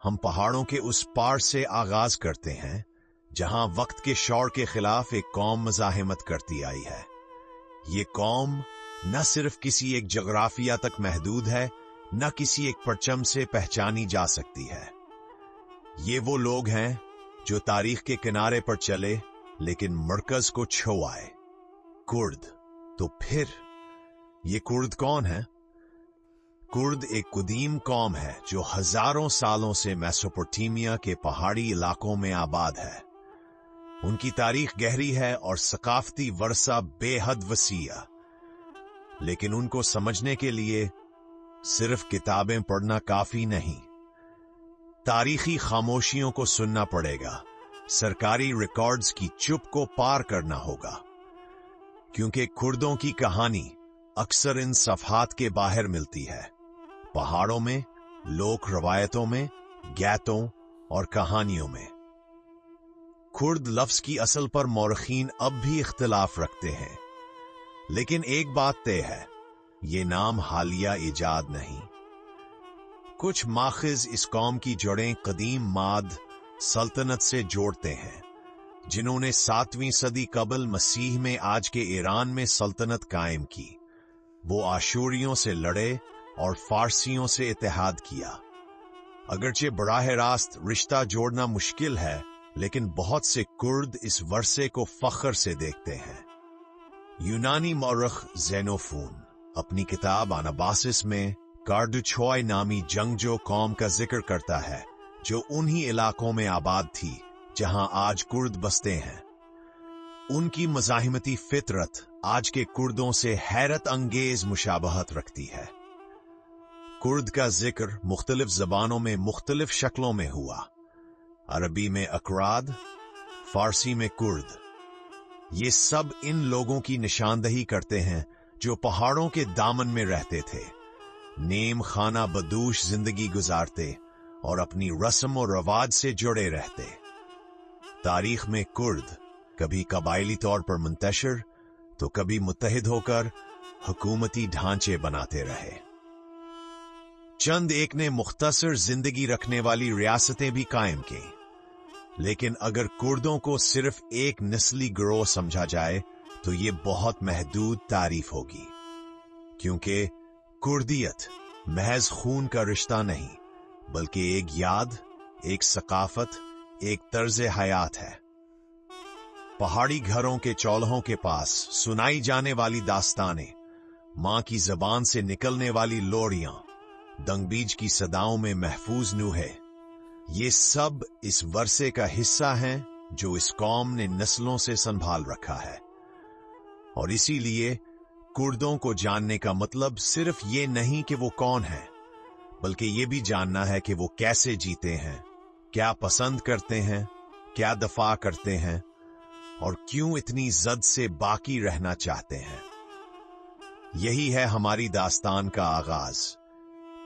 हम पहाड़ों के उस पार से आगाज करते हैं जहां वक्त के शौर के खिलाफ एक कौम मज़ाहिमत करती आई है। ये कौम न सिर्फ किसी एक जगराफिया तक महदूद है, न किसी एक परचम से पहचानी जा सकती है। ये वो लोग हैं जो तारीख के किनारे पर चले लेकिन मरकज को छू आए। कुर्द। तो फिर ये कुर्द कौन है? कुर्द एक कुदीम कौम है जो हजारों सालों से मेसोपोटामिया के पहाड़ी इलाकों में आबाद है। उनकी तारीख गहरी है और सकाफती वर्सा बेहद वसीया, लेकिन उनको समझने के लिए सिर्फ किताबें पढ़ना काफी नहीं। तारीखी खामोशियों को सुनना पड़ेगा, सरकारी रिकॉर्ड्स की चुप को पार करना होगा, क्योंकि कुर्दों की कहानी अक्सर इन सफहात के बाहर मिलती है, पहाड़ों में, लोक रवायतों में, गैतों और कहानियों में। कुर्द लफ्ज की असल पर मौरखीन अब भी इख्तिलाफ रखते हैं, लेकिन एक बात तय है, ये नाम हालिया इजाद नहीं। कुछ माखिज इस कौम की जड़ें कदीम माद सल्तनत से जोड़ते हैं, जिन्होंने 7वीं सदी कबल मसीह में आज के ईरान में सल्तनत कायम की। वो आशूरियों से लड़े और फारसियों से इत्तेहाद किया। अगरचे बराह रास्त रिश्ता जोड़ना मुश्किल है, लेकिन बहुत से कुर्द इस वर्से को फख्र से देखते हैं। यूनानी मौरख ज़ेनोफोन अपनी किताब अनाबासिस में कार्डुचोय नामी जंगजो कौम का जिक्र करता है, जो उन्हीं इलाकों में आबाद थी जहां आज कुर्द बसते हैं। उनकी मज़ाहिमती फितरत आज के कुर्दों से हैरत अंगेज मुशाबहत रखती है। कुर्द का जिक्र मुख्तलिफ जबानों में मुख्तलिफ शक्लों में हुआ। अरबी में अकराद, फारसी में कुर्द। ये सब इन लोगों की निशानदही करते हैं जो पहाड़ों के दामन में रहते थे, नेम खाना बदूश जिंदगी गुजारते और अपनी रस्म और रवाज से जुड़े रहते। तारीख में कुर्द कभी कबायली तौर पर मुंतशिर तो कभी मुत्तहिद होकर हुकूमती ढांचे बनाते रहे। चंद एक ने मुख्तसर जिंदगी रखने वाली रियासतें भी कायम की, लेकिन अगर कुर्दों को सिर्फ एक नस्ली गिरोह समझा जाए तो ये बहुत महदूद तारीफ होगी, क्योंकि कुर्दियत महज खून का रिश्ता नहीं, बल्कि एक याद, एक सकाफत, एक तर्ज हयात है। पहाड़ी घरों के चौल्हों के पास सुनाई जाने वाली दास्तानें, मां की जबान से निकलने वाली लोरियां, दंगबीज की सदाओं में महफूज नूहे, ये सब इस वर्से का हिस्सा हैं जो इस कौम ने नस्लों से संभाल रखा है। और इसीलिए कुर्दों को जानने का मतलब सिर्फ ये नहीं कि वो कौन है, बल्कि ये भी जानना है कि वो कैसे जीते हैं, क्या पसंद करते हैं, क्या दफा करते हैं और क्यों इतनी जद से बाकी रहना चाहते हैं। यही है हमारी दास्तान का आगाज।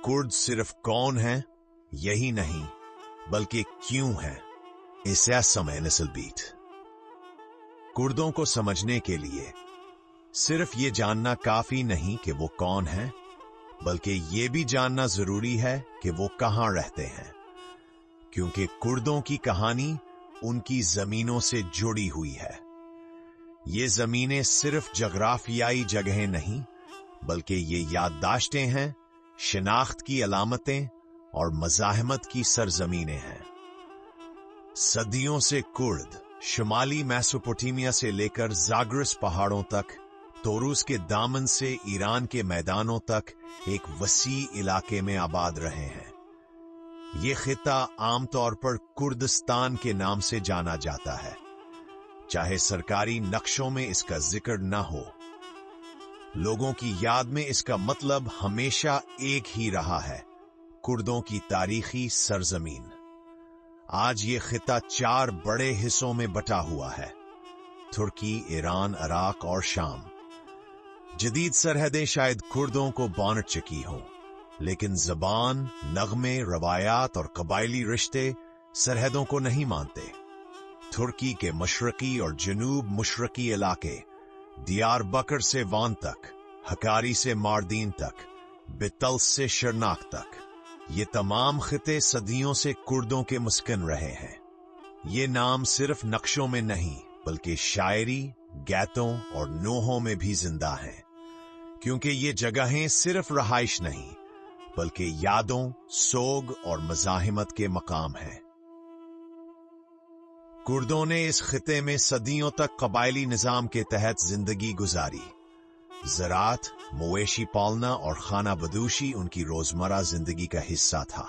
कुर्द सिर्फ कौन है यही नहीं, बल्कि क्यों है। इसे समय नस्ल बीट। कुर्दों को समझने के लिए सिर्फ ये जानना काफी नहीं कि वो कौन है, बल्कि ये भी जानना जरूरी है कि वो कहां रहते हैं, क्योंकि कुर्दों की कहानी उनकी जमीनों से जुड़ी हुई है। ये जमीनें सिर्फ जगराफियाई जगहें नहीं, बल्कि ये याददाश्तें हैं, शिनाख्त की अलामतें और मज़ाहिमत की सरजमीनें हैं। सदियों से कुर्द शुमाली मेसोपोटामिया से लेकर ज़ाग्रस पहाड़ों तक, तोरूस के दामन से ईरान के मैदानों तक एक वसी इलाके में आबाद रहे हैं। ये खिता आमतौर पर कुर्दिस्तान के नाम से जाना जाता है, चाहे सरकारी नक्शों में इसका जिक्र न हो। लोगों की याद में इसका मतलब हमेशा एक ही रहा है, कुर्दों की तारीखी सरजमीन। आज ये खिता 4 बड़े हिस्सों में बटा हुआ है: तुर्की, ईरान, इराक और शाम। जदीद सरहदें शायद कुर्दों को बांट चुकी हों, लेकिन जबान, नगमे, रवायात और कबायली रिश्ते सरहदों को नहीं मानते। तुर्की के मशरकी और जनूब मशरकी इलाके, दियारबकर से वान तक, हकारी से मारदीन तक, बितल्स से शरनाक तक, ये तमाम खिते सदियों से कुर्दों के मुस्किन रहे हैं। ये नाम सिर्फ नक्शों में नहीं बल्कि शायरी, गैतों और नोहों में भी जिंदा हैं, क्योंकि ये जगहें सिर्फ रहाइश नहीं बल्कि यादों, सोग और मज़ाहिमत के मकाम हैं। कुर्दों ने इस खिते में सदियों तक कबायली निजाम के तहत जिंदगी गुजारी। ज़राअत, मवेशी पालना और खाना बदोशी उनकी रोजमर्रा जिंदगी का हिस्सा था।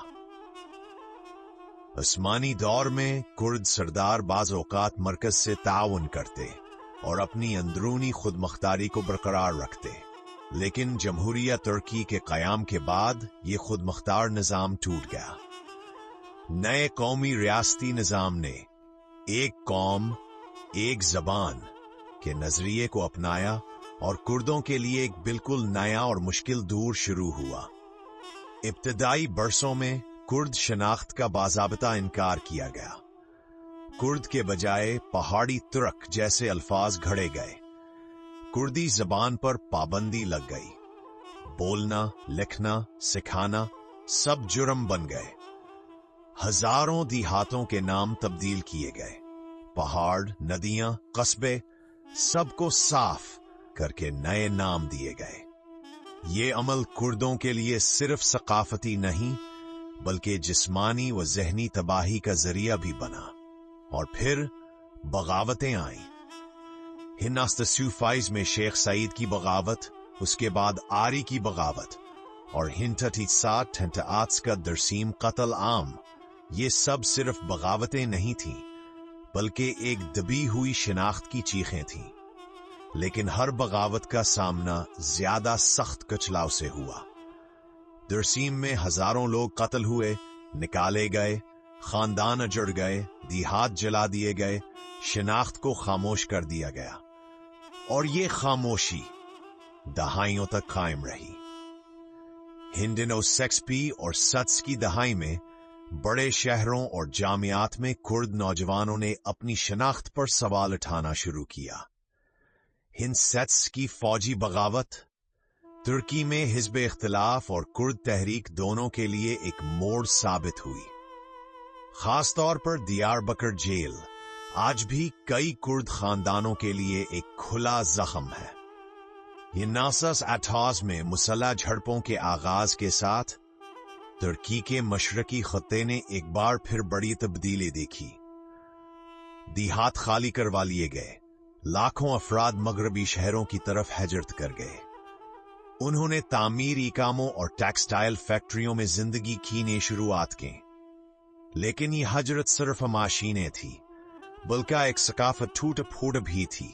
उस्मानी दौर में कुर्द सरदार बाज़ औक़ात मरकज से ताउन करते और अपनी अंदरूनी खुदमुख्तारी को बरकरार रखते, लेकिन जमहूरिया तुर्की के क़याम के बाद ये खुदमुख्तार निज़ाम टूट गया। नए कौमी रियासती निज़ाम ने एक कौम, एक ज़बान के नजरिए को अपनाया और कुर्दों के लिए एक बिल्कुल नया और मुश्किल दौर शुरू हुआ। इब्तदाई बरसों में कुर्द शनाख्त का बाज़ाबिता इनकार किया गया। कुर्द के बजाय पहाड़ी तुर्क जैसे अल्फाज घड़े गए। कुर्दी जबान पर पाबंदी लग गई। बोलना, लिखना, सिखाना सब जुर्म बन गए। हजारों देहातों के नाम तब्दील किए गए। पहाड़, नदियां, कस्बे सबको साफ करके नए नाम दिए गए। ये अमल कुर्दों के लिए सिर्फ सकाफती नहीं बल्कि जिस्मानी व ज़हनी तबाही का जरिया भी बना। और फिर बगावतें आईं। हिन्नास्तसूफाइज में शेख सईद की बगावत, उसके बाद आरी की बगावत और हिंटटीसाट का दरसीम कत्ल आम, ये सब सिर्फ बगावतें नहीं थीं बल्कि एक दबी हुई शिनाख्त की चीखें थीं। लेकिन हर बगावत का सामना ज्यादा सख्त कचलाव से हुआ। दरसीम में हजारों लोग कत्ल हुए, निकाले गए, खानदान अजड़ गए, देहात जला दिए गए, शिनाख्त को खामोश कर दिया गया और ये खामोशी दहाइयों तक कायम रही। हिंडनो-सेक्सपी और सत्स की दहाई में बड़े शहरों और जामियात में कुर्द नौजवानों ने अपनी शनाख्त पर सवाल उठाना शुरू किया। हिंद-सेट्स की फौजी बगावत तुर्की में हिज़्ब इख्तिलाफ और कुर्द तहरीक दोनों के लिए एक मोड़ साबित हुई। खासतौर पर दियारबकर जेल आज भी कई कुर्द खानदानों के लिए एक खुला जख्म है। ये 1988 में मुसल्लह झड़पों के आगाज के साथ तुर्की के मशरकी खत्ते ने एक बार फिर बड़ी तब्दीली देखी। देहात खाली करवा लिए गए। लाखों अफराद मगरबी शहरों की तरफ हिजरत कर गए। उन्होंने तामीरी कामों और टेक्सटाइल फैक्ट्रियों में जिंदगी की ने शुरुआत की। लेकिन ये हजरत सिर्फ माशीनें थी बल्कि एक सकाफत टूट फूट भी थी।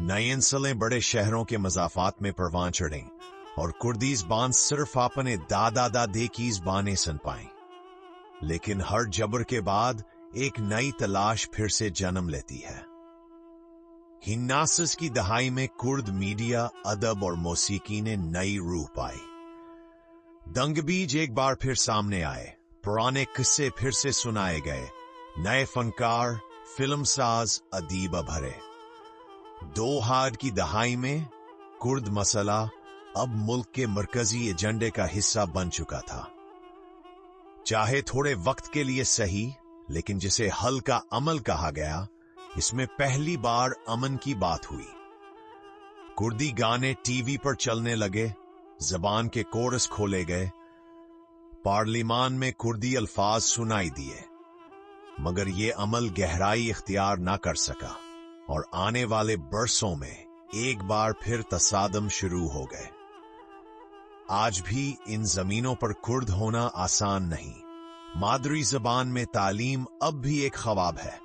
नई नस्लें बड़े शहरों के मजाफात में परवान चढ़ें और कुर्दी ज़बान सिर्फ अपने दादा दादे की ज़बानें सुन पाएं। लेकिन हर जबर के बाद एक नई तलाश फिर से जन्म लेती है। हिन्नासिस की दहाई में कुर्द मीडिया, अदब और मौसीकी ने नई रूह पाई। दंगबीज एक बार फिर सामने आए, पुराने किस्से फिर से सुनाए गए, नए फनकार, फिल्मसाज, अदीब भरे। 2000 की दहाई में कुर्द मसला अब मुल्क के मरकजी एजेंडे का हिस्सा बन चुका था। चाहे थोड़े वक्त के लिए सही, लेकिन जिसे हल का अमल कहा गया, इसमें पहली बार अमन की बात हुई। कुर्दी गाने टीवी पर चलने लगे, जबान के कोरस खोले गए, पार्लिमान में कुर्दी अल्फाज सुनाई दिए, मगर ये अमल गहराई इख्तियार ना कर सका और आने वाले बरसों में एक बार फिर तसादम शुरू हो गए। आज भी इन जमीनों पर कुर्द होना आसान नहीं। मादरी जबान में तालीम अब भी एक ख्वाब है।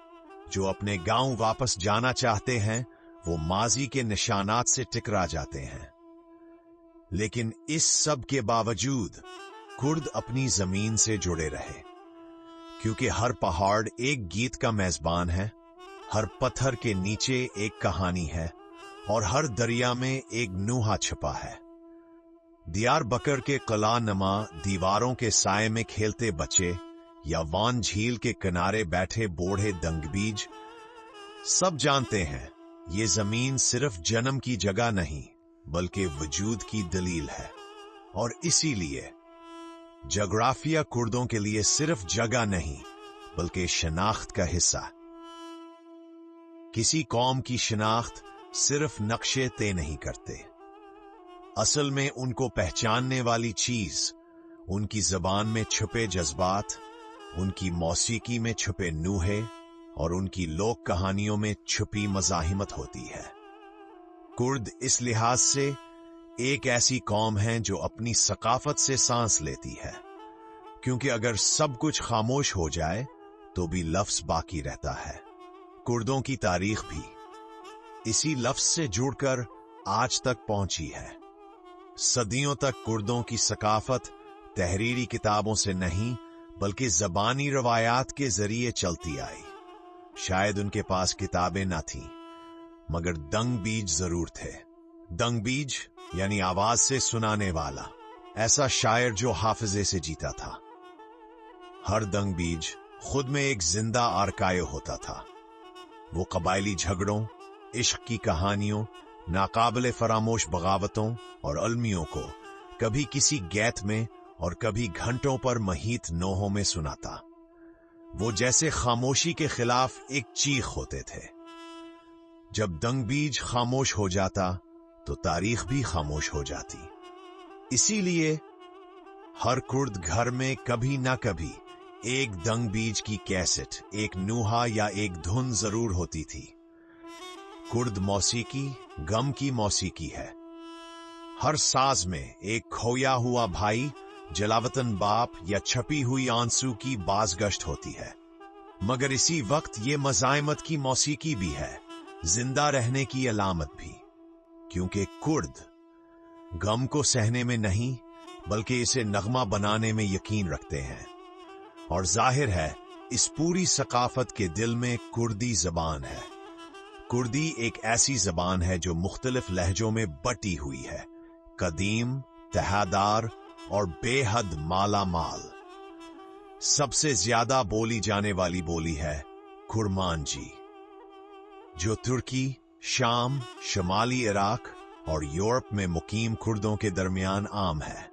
जो अपने गांव वापस जाना चाहते हैं वो माजी के निशानात से टकरा जाते हैं। लेकिन इस सब के बावजूद कुर्द अपनी जमीन से जुड़े रहे, क्योंकि हर पहाड़ एक गीत का मेजबान है, हर पत्थर के नीचे एक कहानी है और हर दरिया में एक नूहा छिपा है। दियारबकर के कला नमा दीवारों के साए में खेलते बच्चे या वान झील के किनारे बैठे बूढ़े दंगबीज सब जानते हैं ये जमीन सिर्फ जन्म की जगह नहीं बल्कि वजूद की दलील है। और इसीलिए जगराफिया कुर्दों के लिए सिर्फ जगह नहीं बल्कि शनाख्त का हिस्सा। किसी कौम की शनाख्त सिर्फ नक्शे तय नहीं करते, असल में उनको पहचानने वाली चीज उनकी जबान में छुपे जज्बात, उनकी मौसीकी में छुपे नूहे और उनकी लोक कहानियों में छुपी मज़ाहिमत होती है। कुर्द इस लिहाज से एक ऐसी कौम है जो अपनी सकाफत से सांस लेती है, क्योंकि अगर सब कुछ खामोश हो जाए तो भी लफ्ज बाकी रहता है। कुर्दों की तारीख भी इसी लफ्ज से जुड़कर आज तक पहुंची है। सदियों तक कुर्दों की सकाफत तहरीरी किताबों से नहीं बल्कि जबानी रवायात के जरिए चलती आई। शायद उनके पास किताबें ना थीं, मगर दंग बीज जरूर थे। दंग बीज यानी आवाज से सुनाने वाला, ऐसा शायर जो हाफिजे से जीता था। हर दंग बीज खुद में एक जिंदा आर्काइव होता था। वो कबायली झगड़ों, इश्क की कहानियों, नाकाबिले फरामोश बगावतों और अलमियों को कभी किसी गैत में और कभी घंटों पर महीत नोहों में सुनाता। वो जैसे खामोशी के खिलाफ एक चीख होते थे। जब दंगबीज खामोश हो जाता तो तारीख भी खामोश हो जाती। इसीलिए हर कुर्द घर में कभी ना कभी एक दंगबीज की कैसेट, एक नूहा या एक धुन जरूर होती थी। कुर्द मौसीकी गम की मौसीकी है। हर साज में एक खोया हुआ भाई, जलावतन बाप या छपी हुई आंसू की बाजगश्त होती है। मगर इसी वक्त ये मज़ाहिमत की मौसीकी भी है, जिंदा रहने की अलामत भी, क्योंकि कुर्द गम को सहने में नहीं बल्कि इसे नगमा बनाने में यकीन रखते हैं। और जाहिर है इस पूरी सकाफत के दिल में कुर्दी जबान है। कुर्दी एक ऐसी जबान है जो मुख्तलिफ लहजों में बटी हुई है, कदीम, तहादार और बेहद माला माल। सबसे ज्यादा बोली जाने वाली बोली है कुर्मांजी, जो तुर्की, शाम, शुमाली इराक और यूरोप में मुकीम कुर्दों के दरमियान आम है।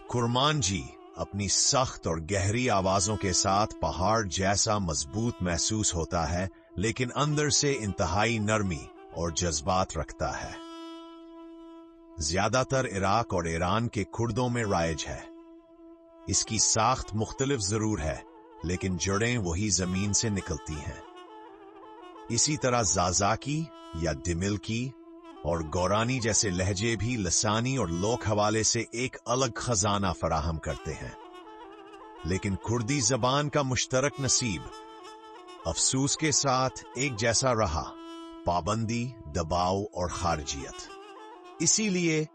कुर्मांजी अपनी सख्त और गहरी आवाजों के साथ पहाड़ जैसा मजबूत महसूस होता है, लेकिन अंदर से इंतहाई नरमी और जज्बात रखता है। ज्यादातर इराक और ईरान के कुर्दों में राइज है। इसकी साख्त मुख्तलिफ जरूर है, लेकिन जड़ें वही जमीन से निकलती हैं। इसी तरह जाजाकी या दिमिलकी और गौरानी जैसे लहजे भी लसानी और लोक हवाले से एक अलग खजाना फराहम करते हैं। लेकिन कुर्दी जबान का मुश्तरक नसीब अफसोस के साथ एक जैसा रहा, पाबंदी, दबाव और खारजियत। इसीलिए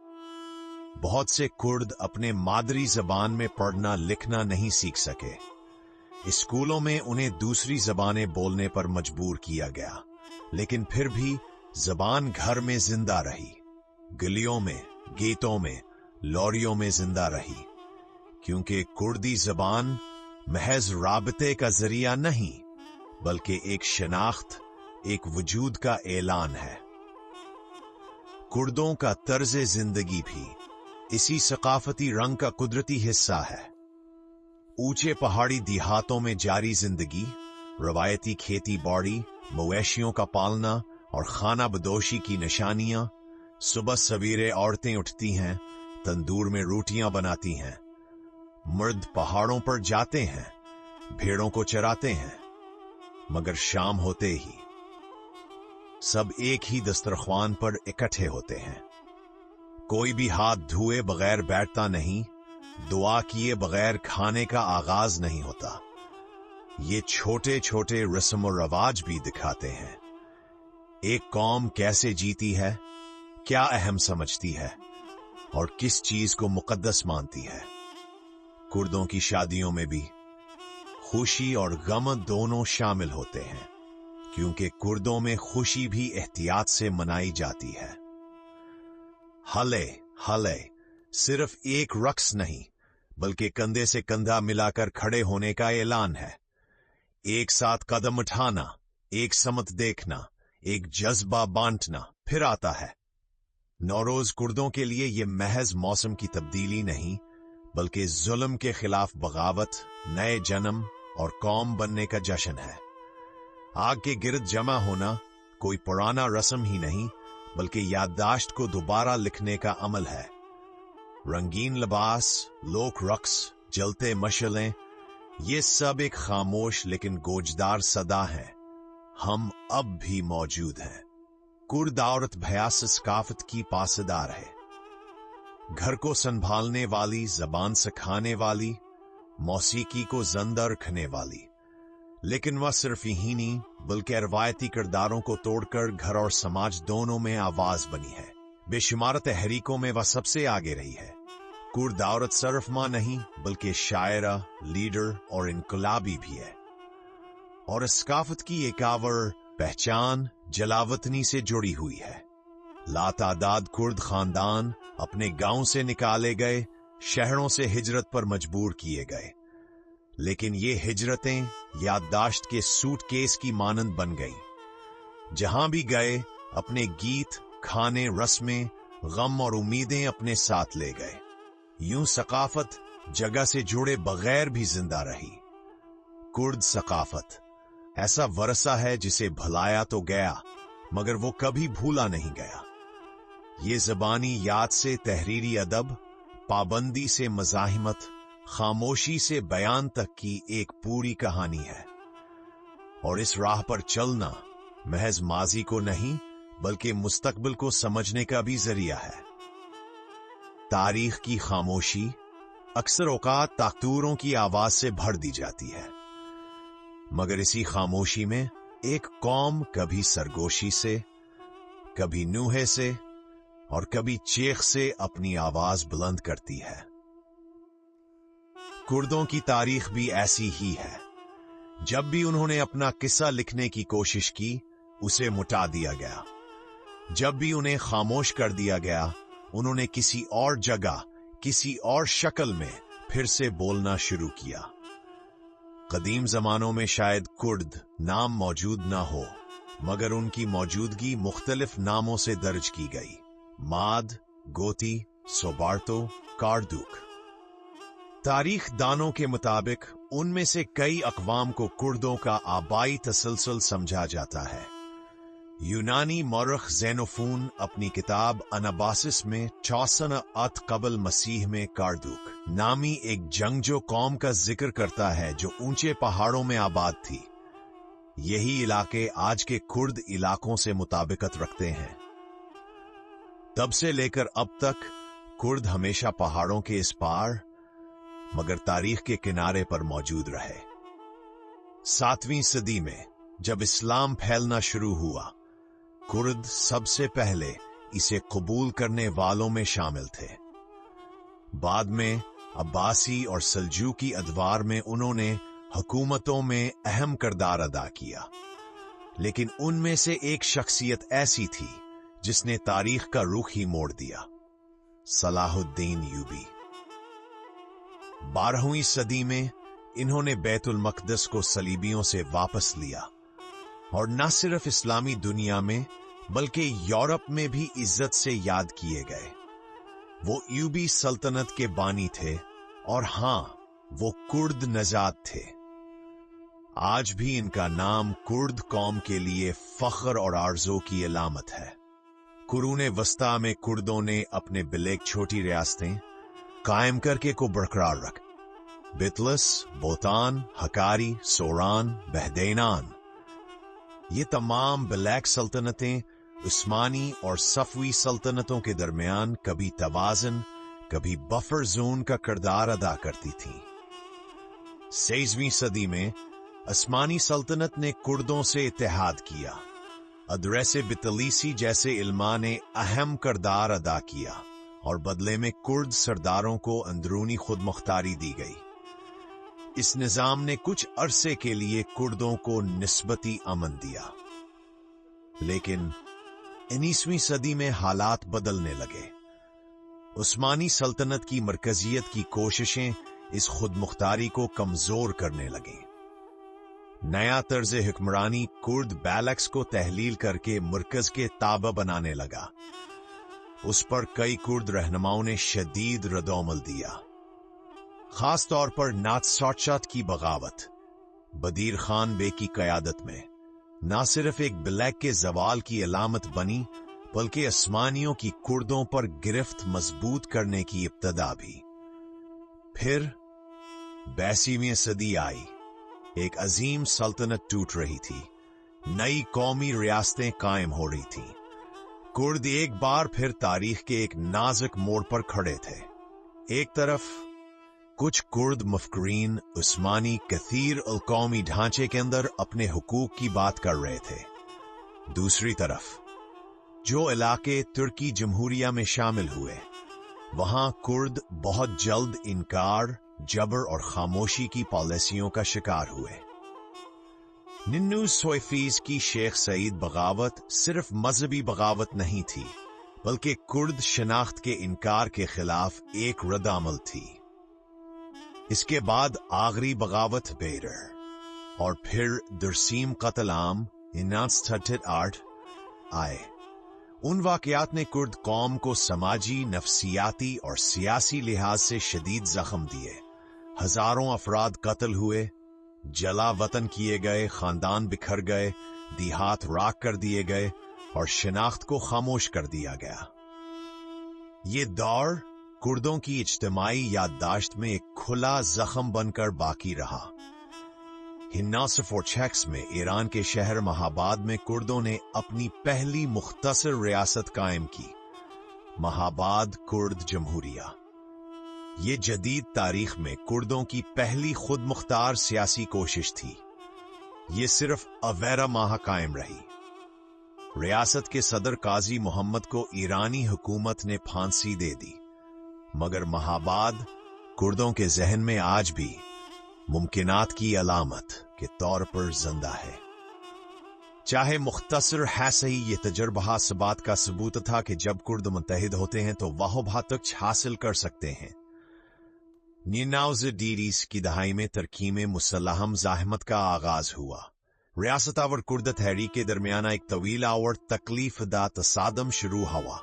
बहुत से कुर्द अपने मादरी जबान में पढ़ना लिखना नहीं सीख सके। स्कूलों में उन्हें दूसरी जबानें बोलने पर मजबूर किया गया, लेकिन फिर भी जबान घर में जिंदा रही, गलियों में, गीतों में, लौरियों में जिंदा रही, क्योंकि कुर्दी जबान महज राबते का जरिया नहीं बल्कि एक शनाख्त, एक वजूद का ऐलान है। कुर्दों का तर्ज जिंदगी भी इसी सकाफती रंग का कुदरती हिस्सा है। ऊंचे पहाड़ी देहातों में जारी जिंदगी, रवायती खेती बाड़ी, मवेशियों का पालना और खाना बदोशी की निशानियां। सुबह सवेरे औरतें उठती हैं, तंदूर में रोटियां बनाती हैं। मर्द पहाड़ों पर जाते हैं, भेड़ों को चराते हैं, मगर शाम होते ही सब एक ही दस्तरख्वान पर इकट्ठे होते हैं। कोई भी हाथ धोए बगैर बैठता नहीं, दुआ किए बगैर खाने का आगाज नहीं होता। ये छोटे छोटे रस्म और रवाज भी दिखाते हैं एक कौम कैसे जीती है, क्या अहम समझती है और किस चीज को मुकद्दस मानती है। कुर्दों की शादियों में भी खुशी और गम दोनों शामिल होते हैं, क्योंकि कुर्दों में खुशी भी एहतियात से मनाई जाती है। हले हले सिर्फ एक रक्स नहीं बल्कि कंधे से कंधा मिलाकर खड़े होने का ऐलान है। एक साथ कदम उठाना, एक समत देखना, एक जज्बा बांटना। फिर आता है नौरोज। कुर्दों के लिए यह महज मौसम की तब्दीली नहीं बल्कि जुल्म के खिलाफ बगावत, नए जन्म और कौम बनने का जश्न है। आग के गिर्द जमा होना कोई पुराना रस्म ही नहीं, बल्कि याददाश्त को दोबारा लिखने का अमल है। रंगीन लिबास, लोक रक्स, जलते मशलें, ये सब एक खामोश लेकिन गोजदार सदा है। हम अब भी मौजूद हैं। कुर्द औरत भयास सकाफत की पासदार है, घर को संभालने वाली, जबान सिखाने वाली, मौसीकी को जिंदा रखने वाली। लेकिन वह सिर्फ यही नहीं, बल्कि रवायती किरदारों को तोड़कर घर और समाज दोनों में आवाज बनी है। बेशुमार तहरीकों में वह सबसे आगे रही है। कुर्द औरत सिर्फ मां नहीं, बल्कि शायरा, लीडर और इनकलाबी भी है। और इस सकाफत की एक आवर पहचान जलावतनी से जुड़ी हुई है। लातादाद कुर्द खानदान अपने गांव से निकाले गए, शहरों से हिजरत पर मजबूर किए गए। लेकिन ये हिजरतें याददाश्त के सूटकेस की मानंद बन गईं। जहां भी गए अपने गीत, खाने, रस्में, गम और उम्मीदें अपने साथ ले गए। यूं सकाफत जगह से जुड़े बगैर भी जिंदा रही। कुर्द सकाफत ऐसा वरसा है जिसे भुलाया तो गया, मगर वो कभी भूला नहीं गया। ये ज़बानी याद से तहरीरी अदब, पाबंदी से मज़ाहिमत, खामोशी से बयान तक की एक पूरी कहानी है। और इस राह पर चलना महज माजी को नहीं, बल्कि मुस्तकबिल को समझने का भी जरिया है। तारीख की खामोशी अक्सर औकात ताकतूरों की आवाज से भर दी जाती है, मगर इसी खामोशी में एक कौम कभी सरगोशी से, कभी नूहे से और कभी चेख से अपनी आवाज बुलंद करती है। कुर्दों की तारीख भी ऐसी ही है। जब भी उन्होंने अपना किस्सा लिखने की कोशिश की, उसे मुटा दिया गया। जब भी उन्हें खामोश कर दिया गया, उन्होंने किसी और जगह, किसी और शक्ल में फिर से बोलना शुरू किया। कदीम जमानों में शायद कुर्द नाम मौजूद ना हो, मगर उनकी मौजूदगी मुख्तलिफ नामों से दर्ज की गई। माद, गोती, सोबार्तो, कारदुक। तारीख दानों के मुताबिक उनमें से कई अक़वाम को कुर्दों का आबाई तसलसल समझा जाता है। यूनानी मौरख ज़ेनोफून अपनी किताब अनाबासिस में 64 अत कबल मसीह में कारदुक नामी एक जंगजो कौम का जिक्र करता है जो ऊंचे पहाड़ों में आबाद थी। यही इलाके आज के कुर्द इलाकों से मुताबिकत रखते हैं। तब से लेकर अब तक कुर्द हमेशा पहाड़ों के इस पार, मगर तारीख के किनारे पर मौजूद रहे। 7वीं सदी में जब इस्लाम फैलना शुरू हुआ, कुर्द सबसे पहले इसे कबूल करने वालों में शामिल थे। बाद में अब्बासी और सल्जूकी अदवार में उन्होंने हुकूमतों में अहम किरदार अदा किया। लेकिन उनमें से एक शख्सियत ऐसी थी जिसने तारीख का रुख ही मोड़ दिया, सलाहुद्दीन यूबी। 12वीं सदी में इन्होंने बैतुल मक़दस को सलीबियों से वापस लिया और न सिर्फ इस्लामी दुनिया में बल्कि यूरोप में भी इज्जत से याद किए गए। वो यूबी सल्तनत के बानी थे और हां, वो कुर्द नजात थे। आज भी इनका नाम कुर्द कौम के लिए फख्र और आरज़ू की अलामत है। कुरूने वस्ता में कुर्दों ने अपने बिलेक छोटी रियासतें कायम करके को बरकरार रख। बितलस, बोतान, हकारी, सोरान, बहदेनान, ये तमाम ब्लैक सल्तनतें उस्मानी और सफवी सल्तनतों के दरमियान कभी तवाज़न, कभी बफर जोन का किरदार अदा करती थीं। 23वीं सदी में उस्मानी सल्तनत ने कुर्दों से इत्तेहाद किया। अदरैसे बितलीसी जैसे इल्मा ने अहम किरदार अदा किया और बदले में कुर्द सरदारों को अंदरूनी खुदमुख्तारी दी गई। इस निजाम ने कुछ अरसे के लिए कुर्दों को निस्बती अमन दिया, लेकिन 19वीं सदी में हालात बदलने लगे। उस्मानी सल्तनत की मरकजियत की कोशिशें इस खुदमुख्तारी को कमजोर करने लगीं। नया तर्ज हुक्मरानी कुर्द बैलक्स को तहलील करके मरकज के ताबा बनाने लगा। उस पर कई कुर्द रहनुमाओं ने शदीद रद्दोमल दिया। खास तौर पर नात्साचात की बगावत बदीर खान बे की क़यादत में न सिर्फ एक ब्लैक के जवाल की अलामत बनी, बल्कि अस्मानियों की कुर्दों पर गिरफ्त मजबूत करने की इब्तदा भी। फिर 22वीं सदी आई, एक अजीम सल्तनत टूट रही थी, नई कौमी रियासतें कायम हो रही थीं। कुर्द एक बार फिर तारीख के एक नाजुक मोड़ पर खड़े थे। एक तरफ कुछ कुर्द मुफक्रीन उस्मानी कसीर अल कौमी ढांचे के अंदर अपने हुकूक की बात कर रहे थे। दूसरी तरफ जो इलाके तुर्की जमहूरिया में शामिल हुए, वहां कुर्द बहुत जल्द इनकार, जबर और खामोशी की पॉलिसियों का शिकार हुए। 1900 की शेख सईद बगावत सिर्फ मजहबी बगावत नहीं थी, बल्कि कुर्द शनाख्त के इनकार के खिलाफ एक रद्द-अमल थी। इसके बाद आखिरी बगावत बेरर और फिर दुरसीम कत्ल आम 1938 आए। उन वाकयात ने कुर्द कौम को समाजी, नफसियाती और सियासी लिहाज से शदीद जख्म दिए। हजारों अफराद कत्ल हुए, जला वतन किए गए, खानदान बिखर गए, देहात राख कर दिए गए और शनाख्त को खामोश कर दिया गया। ये दौर कुर्दों की इज्तिमाई याददाश्त में एक खुला जख्म बनकर बाकी रहा। 1946 में ईरान के शहर महाबाद में कुर्दों ने अपनी पहली मुख्तसर रियासत कायम की, महाबाद कुर्द जमहूरिया। ये जदीद तारीख में कुर्दों की पहली खुद मुख्तार सियासी कोशिश थी। ये सिर्फ अवेरा माह कायम रही। रियासत के सदर काजी मोहम्मद को ईरानी हुकूमत ने फांसी दे दी, मगर महाबाद कुर्दों के जहन में आज भी मुमकिनात की अलामत के तौर पर जिंदा है। चाहे मुख्तसर है सही, ये तजर्बा इस बात का सबूत था कि जब कुर्द मुत्तहिद होते हैं तो वहबत हासिल कर सकते हैं। 1990 की दहाई में तरकीम मुसल्लह मुज़ाहमत का आगाज हुआ। रियासतावर कुर्द तहरीक के दरमियाना एक तवीला और तकलीफदा तसादम शुरू हुआ।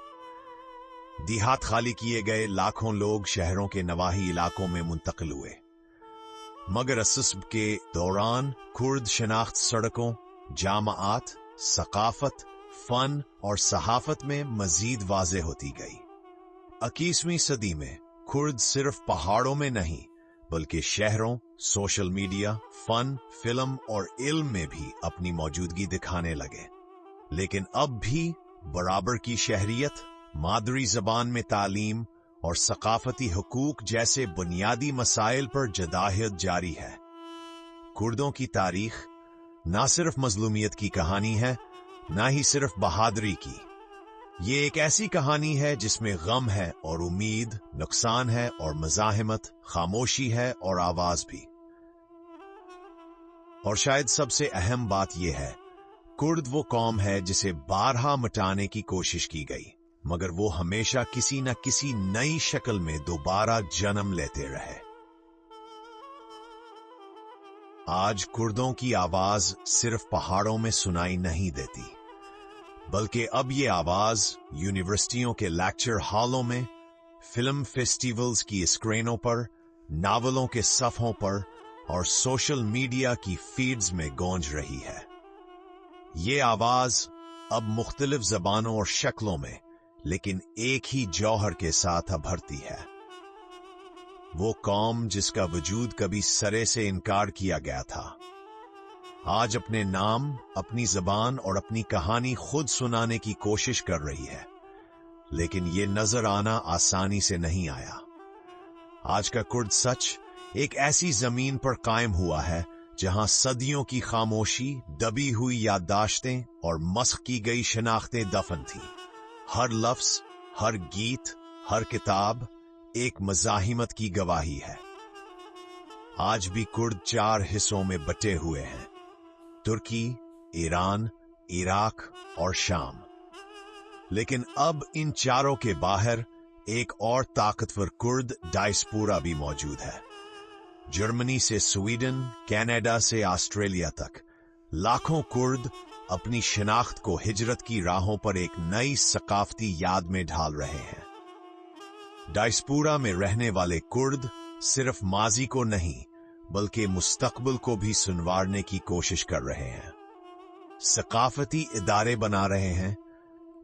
देहात खाली किए गए, लाखों लोग शहरों के नवाही इलाकों में मुंतकिल हुए। मगर असस्ब के दौरान कुर्द शनाख्त सड़कों, जामाआत, सकाफत, फन और सहाफत में मजीद वाज़े होती गई। 21वीं सदी में कुर्द सिर्फ पहाड़ों में नहीं, बल्कि शहरों, सोशल मीडिया, फन, फिल्म और इल्म में भी अपनी मौजूदगी दिखाने लगे। लेकिन अब भी बराबर की शहरियत, मादरी जबान में तालीम और सकाफती हुकूक जैसे बुनियादी मसाइल पर जदाहियत जारी है। कुर्दों की तारीख ना सिर्फ मजलूमियत की कहानी है, ना ही सिर्फ बहादुरी की। ये एक ऐसी कहानी है जिसमें गम है और उम्मीद, नुकसान है और मज़ाहिमत, खामोशी है और आवाज भी। और शायद सबसे अहम बात यह है, कुर्द वो कौम है जिसे बारहा मिटाने की कोशिश की गई, मगर वो हमेशा किसी न किसी नई शक्ल में दोबारा जन्म लेते रहे। आज कुर्दों की आवाज सिर्फ पहाड़ों में सुनाई नहीं देती, बल्कि अब ये आवाज यूनिवर्सिटियों के लेक्चर हॉलों में, फिल्म फेस्टिवल्स की स्क्रीनों पर, नावलों के सफ़ों पर और सोशल मीडिया की फीड्स में गूंज रही है। ये आवाज अब मुख्तलिफ ज़बानों और शक्लों में, लेकिन एक ही जौहर के साथ अभरती है। वो कौम जिसका वजूद कभी सरे से इनकार किया गया था, आज अपने नाम, अपनी जबान और अपनी कहानी खुद सुनाने की कोशिश कर रही है। लेकिन ये नजर आना आसानी से नहीं आया। आज का कुर्द सच एक ऐसी जमीन पर कायम हुआ है जहां सदियों की खामोशी, दबी हुई याददाश्तें और मस्ख की गई शनाख्तें दफन थी। हर लफ्ज, हर गीत, हर किताब एक मज़ाहिमत की गवाही है। आज भी कुर्द 4 हिस्सों में बटे हुए हैं: तुर्की, ईरान, इराक और शाम। लेकिन अब इन चारों के बाहर एक और ताकतवर कुर्द डायस्पोरा भी मौजूद है। जर्मनी से स्वीडन, कनाडा से ऑस्ट्रेलिया तक लाखों कुर्द अपनी शिनाख्त को हिजरत की राहों पर एक नई सकाफती याद में ढाल रहे हैं। डायस्पोरा में रहने वाले कुर्द सिर्फ माजी को नहीं बल्कि मुस्तकबिल को भी सुनवारने की कोशिश कर रहे हैं। सकाफती इदारे बना रहे हैं,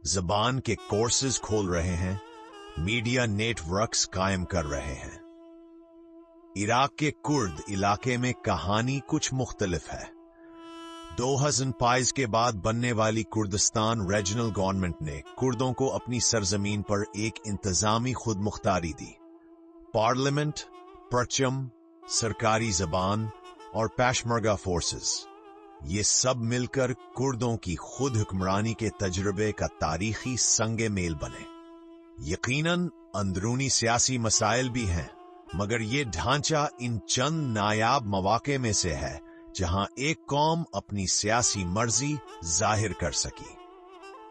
ज़बान के कोर्सेज खोल रहे हैं, मीडिया नेटवर्क्स कायम कर रहे हैं। इराक के कुर्द इलाके में कहानी कुछ मुख्तलिफ है। 2005 के बाद बनने वाली कुर्दिस्तान रीजनल गवर्नमेंट ने कुर्दों को अपनी सरजमीन पर एक इंतजामी खुद मुख्तारी दी। पार्लियामेंट, परचम, सरकारी जबान और पेशमर्गा फोर्सेस, ये सब मिलकर कुर्दों की खुद हुक्मरानी के तजुर्बे का तारीखी संगे मेल बने। यकीनन अंदरूनी सियासी मसाइल भी हैं, मगर ये ढांचा इन चंद नायाब मौके में से है जहां एक कौम अपनी सियासी मर्जी जाहिर कर सकी।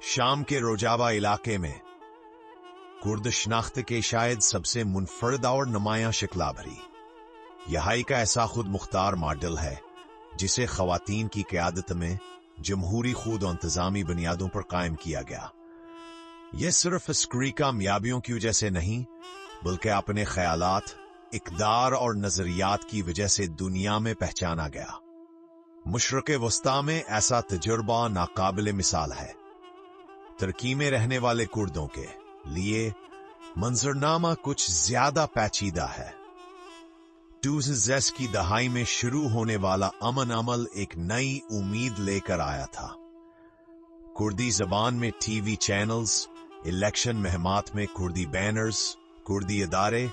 शाम के रोजावा इलाके में कुर्द शनाख्त के शायद सबसे मुनफरद और नुमायां शिकला भरी यहाई का ऐसा खुद मुख्तार मॉडल है जिसे खवातीन की क़यादत में जमहूरी खुद और इंतजामी बुनियादों पर कायम किया गया। यह सिर्फ स्क्री कामयाबियों की वजह से नहीं बल्कि अपने ख्यालात, इक़दार और नजरियात की वजह से दुनिया में पहचाना गया। मुशरिक़ वस्ता में ऐसा तजुर्बा नाकाबिले मिसाल है। तुर्की में रहने वाले कुर्दों के लिए मंजरनामा कुछ ज्यादा पेचीदा है। 2010 की दहाई में शुरू होने वाला अमन अमल एक नई उम्मीद लेकर आया था। कुर्दी जबान में टीवी चैनल्स, इलेक्शन महमात में कुर्दी बैनर्स, कुर्दी इदारे,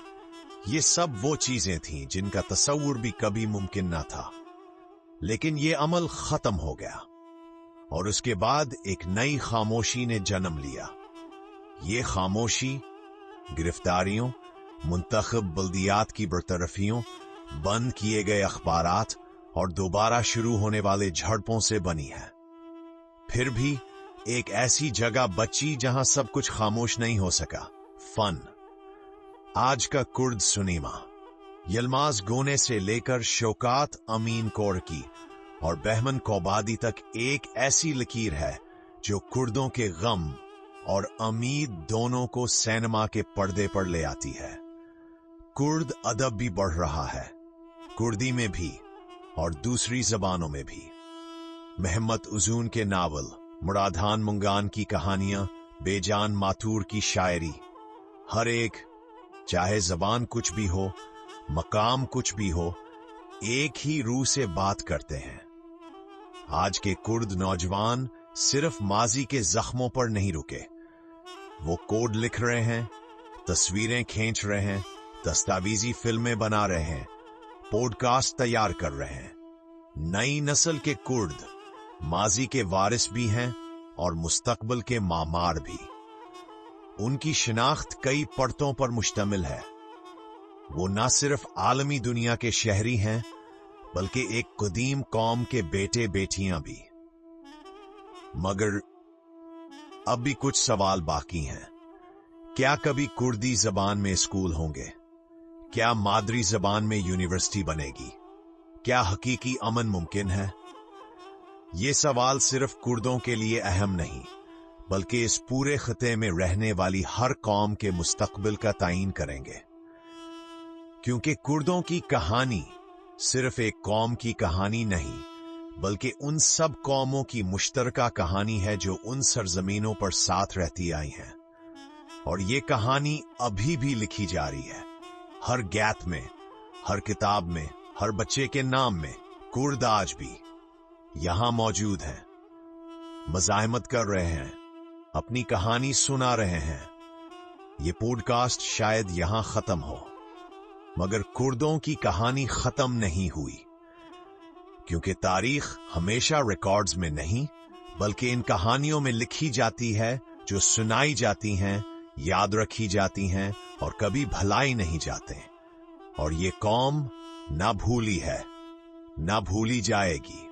ये सब वो चीजें थीं जिनका तसव्वुर भी कभी मुमकिन न था। लेकिन ये अमल खत्म हो गया और उसके बाद एक नई खामोशी ने जन्म लिया। ये खामोशी गिरफ्तारियों, मुंतखब बल्दियात की बरतरफियों, बंद किए गए अखबारात और दोबारा शुरू होने वाले झड़पों से बनी है। फिर भी एक ऐसी जगह बची जहां सब कुछ खामोश नहीं हो सका, फन। आज का कुर्द सुनीमा यलमाज गोने से लेकर शौकात अमीन कोरकी और बहमन कोबादी तक एक ऐसी लकीर है जो कुर्दों के गम और उम्मीद दोनों को सिनेमा के पर्दे पर ले आती है। कुर्द अदब भी बढ़ रहा है, कुर्दी में भी और दूसरी जबानों में भी। मोहम्मद उजून के नावल, मुरादान मुंगान की कहानियां, बेजान मातूर की शायरी, हर एक, चाहे जबान कुछ भी हो, मकाम कुछ भी हो, एक ही रूह से बात करते हैं। आज के कुर्द नौजवान सिर्फ माजी के जख्मों पर नहीं रुके, वो कोड लिख रहे हैं, तस्वीरें खींच रहे हैं, दस्तावेजी फिल्में बना रहे हैं, पॉडकास्ट तैयार कर रहे हैं। नई नस्ल के कुर्द माजी के वारिस भी हैं और मुस्तकबिल के मामार भी। उनकी शिनाख्त कई परतों पर मुश्तमिल है। वो न सिर्फ आलमी दुनिया के शहरी हैं बल्कि एक कदीम कौम के बेटे बेटियां भी। मगर अब भी कुछ सवाल बाकी हैं। क्या कभी कुर्दी जबान में स्कूल होंगे? क्या मादरी जबान में यूनिवर्सिटी बनेगी? क्या हकीकी अमन मुमकिन है? ये सवाल सिर्फ कुर्दों के लिए अहम नहीं बल्कि इस पूरे खिते में रहने वाली हर कौम के मुस्तकबिल का तयीन करेंगे। क्योंकि कुर्दों की कहानी सिर्फ एक कौम की कहानी नहीं बल्कि उन सब कौमों की मुश्तरका कहानी है जो उन सरजमीनों पर साथ रहती आई हैं। और ये कहानी अभी भी लिखी जा रही है। हर गैत में, हर किताब में, हर बच्चे के नाम में कुर्द आज भी यहां मौजूद हैं, मज़ाहमत कर रहे हैं, अपनी कहानी सुना रहे हैं। ये पॉडकास्ट शायद यहां खत्म हो, मगर कुर्दों की कहानी खत्म नहीं हुई, क्योंकि तारीख हमेशा रिकॉर्ड्स में नहीं बल्कि इन कहानियों में लिखी जाती है, जो सुनाई जाती हैं, याद रखी जाती हैं और कभी भुलाई नहीं जाते। और ये कौम ना भूली है, ना भूली जाएगी।